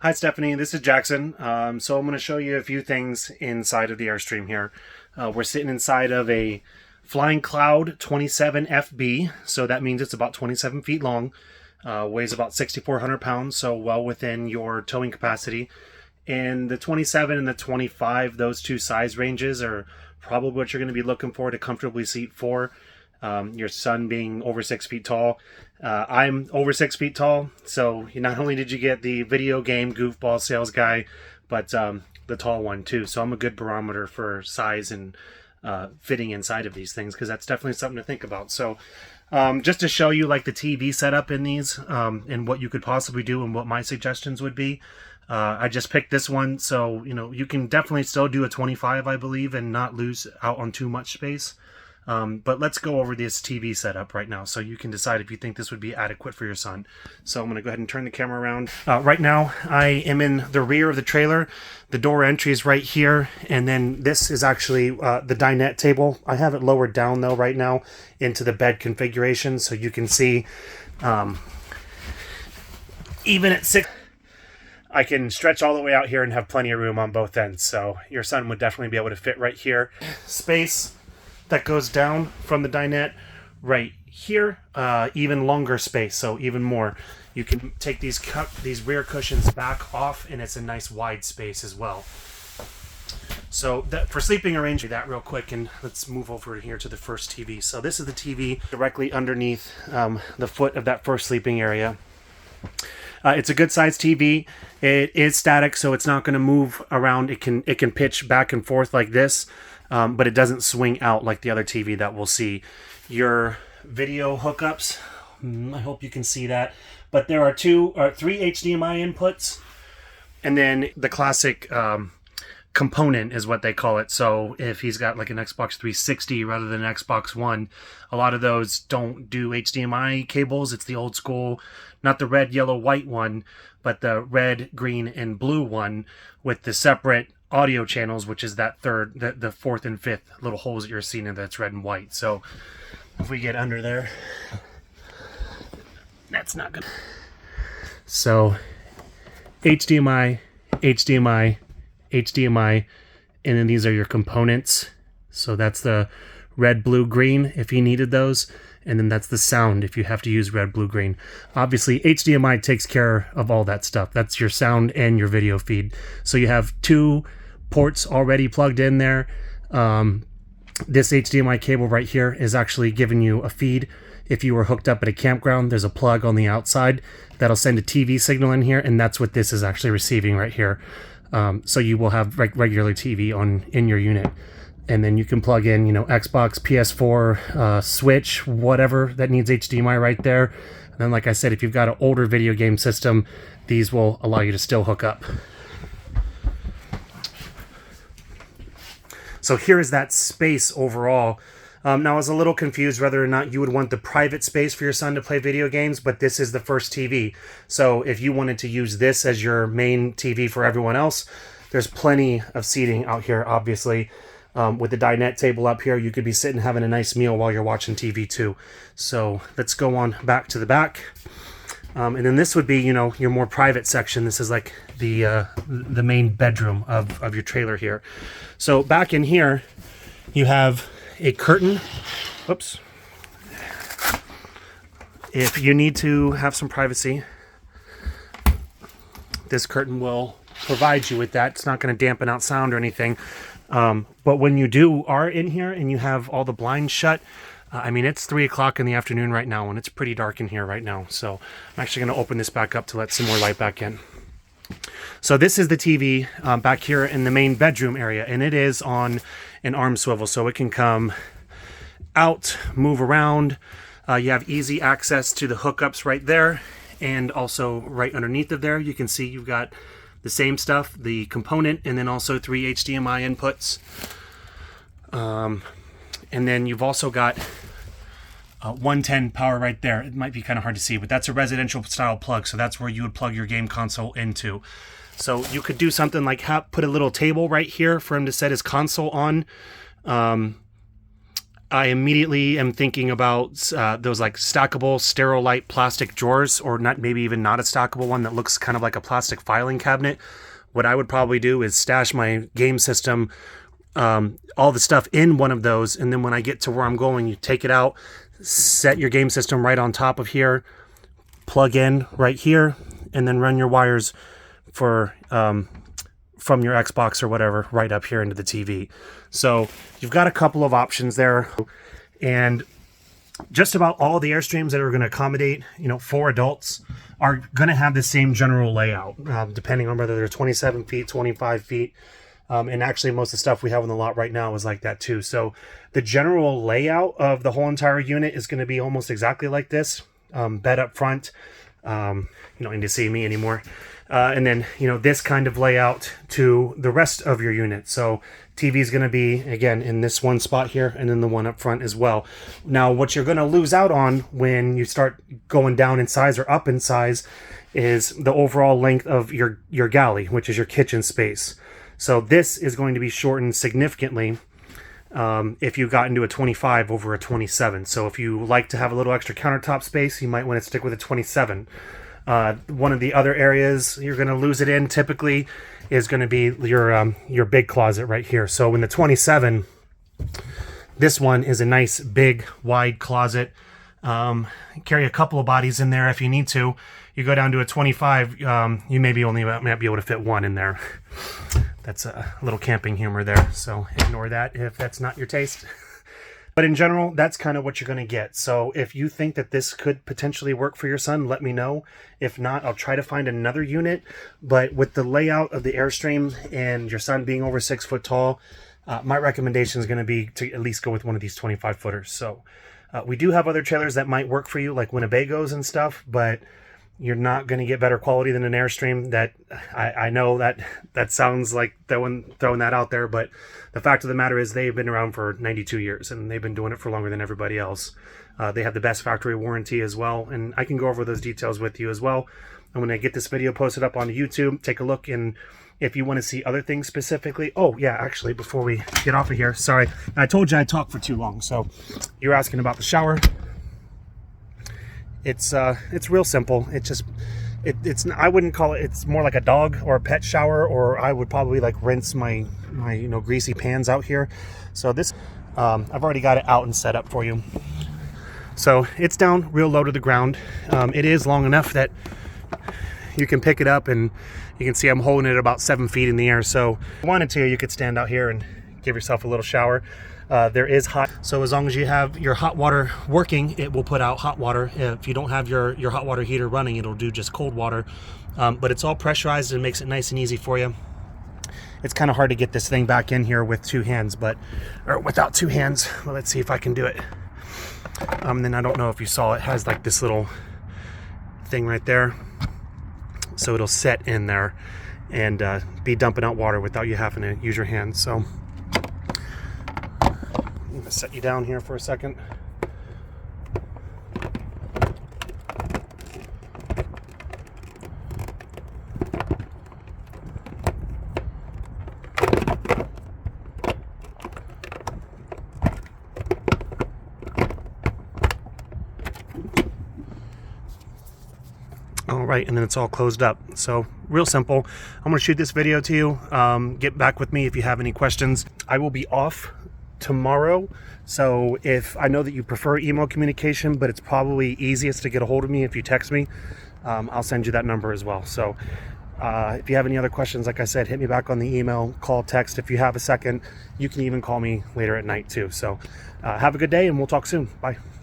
Hi Stephanie, this is Jackson. So I'm going to show you a few things inside of the Airstream here. We're sitting inside of a Flying Cloud 27 FB, so that means it's about 27 feet long, weighs about 6,400 pounds, so well within your towing capacity. And the 27 and the 25, those two size ranges are probably what you're going to be looking for to comfortably seat four. Your son being over 6 feet tall. I'm over 6 feet tall, so not only did you get the video game goofball sales guy, but the tall one too. So I'm a good barometer for size and fitting inside of these things, because that's definitely something to think about. So just to show you like the TV setup in these and what you could possibly do and what my suggestions would be. I just picked this one, so you can definitely still do a 25, I believe, and not lose out on too much space. But let's go over this TV setup right now so you can decide if you think this would be adequate for your son. So I'm going to go ahead and turn the camera around. Right now, I am in the rear of the trailer. The door entry is right here, and then this is actually the dinette table. I have it lowered down, though, right now into the bed configuration, so you can see even at 6... I can stretch all the way out here and have plenty of room on both ends, so your son would definitely be able to fit right here. Space that goes down from the dinette right here, even longer space, so even more. You can take these rear cushions back off, and it's a nice wide space as well. So for sleeping arrangement, that real quick, and let's move over here to the first TV. So this is the TV directly underneath the foot of that first sleeping area. It's a good sized TV. It is static, so it's not going to move around. It can pitch back and forth like this, but it doesn't swing out like the other TV that we'll see. Your video hookups, I hope you can see that. But there are three HDMI inputs, and then the classic component is what they call it. So if he's got like an Xbox 360 rather than an Xbox One, a lot of those don't do HDMI cables. It's the old school, not the red, yellow, white one, but the red, green, and blue one with the separate audio channels, which is that the fourth and fifth little holes that you're seeing in that's red and white. So if we get under there, that's not good. So HDMI, HDMI, HDMI, and then these are your components. So that's the red, blue, green if you needed those, and then that's the sound if you have to use red, blue, green. Obviously HDMI takes care of all that stuff. That's your sound and your video feed. So you have two ports already plugged in there. This HDMI cable right here is actually giving you a feed. If you were hooked up at a campground, there's a plug on the outside that'll send a TV signal in here, and that's what this is actually receiving right here. So you will have regular TV in your unit, and then you can plug in, Xbox, PS4, Switch, whatever that needs HDMI right there. And then, like I said, if you've got an older video game system, these will allow you to still hook up. So here is that space overall. Now I was a little confused whether or not you would want the private space for your son to play video games, but this is the first TV. So if you wanted to use this as your main TV for everyone else, there's plenty of seating out here, obviously. With the dinette table up here, you could be sitting having a nice meal while you're watching TV too. So let's go on back to the back. And then this would be, your more private section. This is like the main bedroom of your trailer here. So back in here, you have a curtain. Whoops. If you need to have some privacy, this curtain will provide you with that. It's not going to dampen out sound or anything. But when you are in here and you have all the blinds shut, it's 3 o'clock in the afternoon right now, and it's pretty dark in here right now. So I'm actually going to open this back up to let some more light back in. So this is the TV back here in the main bedroom area, and it is on an arm swivel, so it can come out, move around. You have easy access to the hookups right there, and also right underneath of there, you can see you've got the same stuff, the component, and then also 3 HDMI inputs. And then you've also got 110 power right there. It might be kind of hard to see, but that's a residential style plug, so that's where you would plug your game console into. So you could do something like put a little table right here for him to set his console on. I immediately am thinking about those like stackable Sterilite plastic drawers, or not, maybe even not a stackable one that looks kind of like a plastic filing cabinet. What I would probably do is stash my game system, all the stuff in one of those, and then when I get to where I'm going, you take it out, set your game system right on top of here, plug in right here, and then run your wires for from your Xbox or whatever right up here into the TV. So you've got a couple of options there, and just about all the Airstreams that are going to accommodate, for adults are going to have the same general layout, depending on whether they're 27 feet, 25 feet. And actually most of the stuff we have in the lot right now is like that too. So the general layout of the whole entire unit is going to be almost exactly like this. Bed up front. You don't need to see me anymore. And then, this kind of layout to the rest of your unit. So TV is going to be, again, in this one spot here, and then the one up front as well. Now, what you're going to lose out on when you start going down in size or up in size is the overall length of your galley, which is your kitchen space. So this is going to be shortened significantly if you got into a 25 over a 27. So if you like to have a little extra countertop space, you might want to stick with a 27. One of the other areas you're going to lose it in typically is going to be your big closet right here. So in the 27, this one is a nice big wide closet. Carry a couple of bodies in there if you need to. You go down to a 25, you maybe only might be able to fit one in there. That's a little camping humor there, so ignore that if that's not your taste. But in general, that's kind of what you're going to get. So if you think that this could potentially work for your son, let me know. If not, I'll try to find another unit. But with the layout of the Airstream and your son being over 6 foot tall, my recommendation is going to be to at least go with one of these 25 footers. So we do have other trailers that might work for you, like Winnebagos and stuff, but you're not going to get better quality than an Airstream. That I know that sounds like throwing that out there, but the fact of the matter is they've been around for 92 years, and they've been doing it for longer than everybody else. They have the best factory warranty as well, and I can go over those details with you as well. And when I get this video posted up on YouTube, take a look, and if you want to see other things specifically. Oh yeah, actually, before we get off of here, sorry, I told you I'd talk for too long. So you're asking about the shower. It's real simple. It's I wouldn't call it. It's more like a dog or a pet shower, or I would probably like rinse my greasy pans out here. So this I've already got it out and set up for you. So it's down real low to the ground. It is long enough that you can pick it up, and you can see I'm holding it about 7 feet in the air. So if you wanted to, you could stand out here and give yourself a little shower. There is hot, so as long as you have your hot water working, it will put out hot water. If you don't have your hot water heater running, it'll do just cold water. But it's all pressurized and makes it nice and easy for you. It's kind of hard to get this thing back in here with two hands, or without two hands. Well, let's see if I can do it. Then I don't know if you saw, it has like this little thing right there. So it'll set in there and be dumping out water without you having to use your hands. So I'm going to set you down here for a second. All right, and then it's all closed up. So real simple. I'm going to shoot this video to you. Get back with me if you have any questions. I will be off tomorrow, so if I know that you prefer email communication, but it's probably easiest to get a hold of me if you text me, I'll send you that number as well. So if you have any other questions, like I said, hit me back on the email, call, text. If you have a second, you can even call me later at night too. So have a good day, and we'll talk soon. Bye.